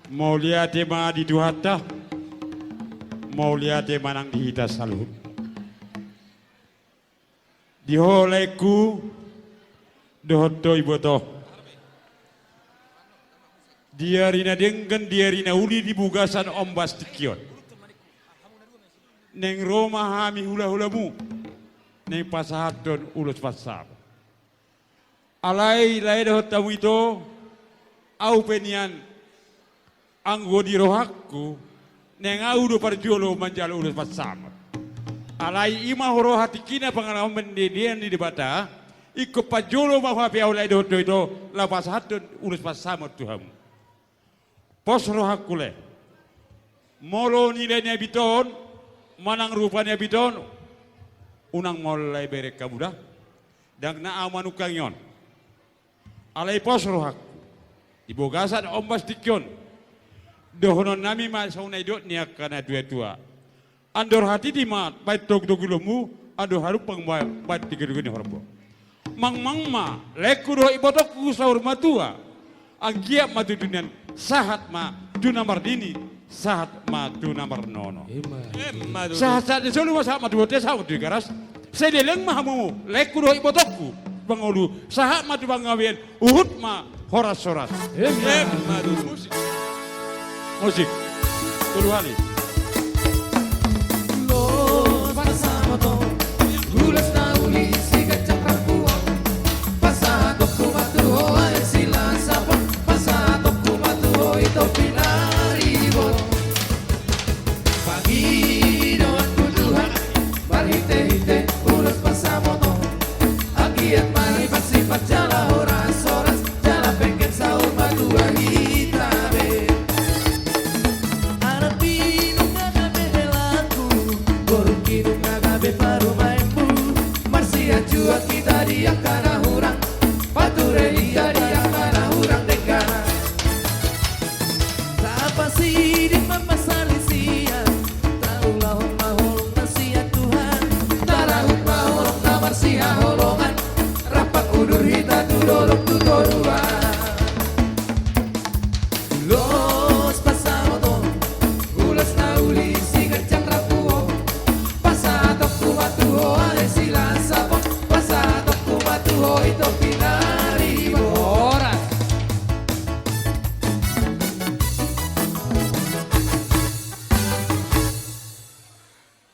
Mau lihat tema di duhata, mau lihat tema nang dihita salut. Diholeku dohoto iboto. Diarina denggan diarina uli di bugasan ombas tikion. Neng Roma hami hula-hulamu. Neng pasahaton ulus pasar. Alai lai dohotamu itu au penian anggo di rohakku neng au do parjolo manjalo ulus pasar. Alai ima horo hati kina pengalaman mendidian di debata ikut pajolo mau hapi au lai dohoto itu la pasahaton ulus pasar Tuhan. Pos rohakku le. Molo nilainya biton manang rupanya biton unang mulai berek kabudah dan na amanu kanyon alai pos rohak ibogasan ombas tikyon dohonon nami masaunai dot niak kana tua andor hati di mat bait tog-togilomu andor haru pangbai bait tiga-tiga ni horbo mang ma leku roh ibotoku saur matua angkiap matu dunian sahat ma duna mardini sahat matu namar nono. Sahat selalu sahat matu bote sahat di garas. Saya deleng mahamu leku doh ibotokku bangolu sahat matu bangawian uhut ma horas horas. Musik. Musik. Tulu hali. Los pasamoto gulas nauli sigat cakrapuang pasatok kumatu hoa sila sapon pasatok kumatu ho itu pinaribot pagi doan kuduhan barhite-hite ulos pasamoto agiat mari pasifat jala horas-horas jala pengen sahur matua hitabe arapino ngagabe helaku gorukino ngagabe parumaembu marsia jua kita dia kana hurang pature dia dia kana hurang dengkana tak pasti di mamasalisia tahu lahon mahol nasihat Tuhan tarahut mahol namar siha holongan rapak udur hita tudorok tudorua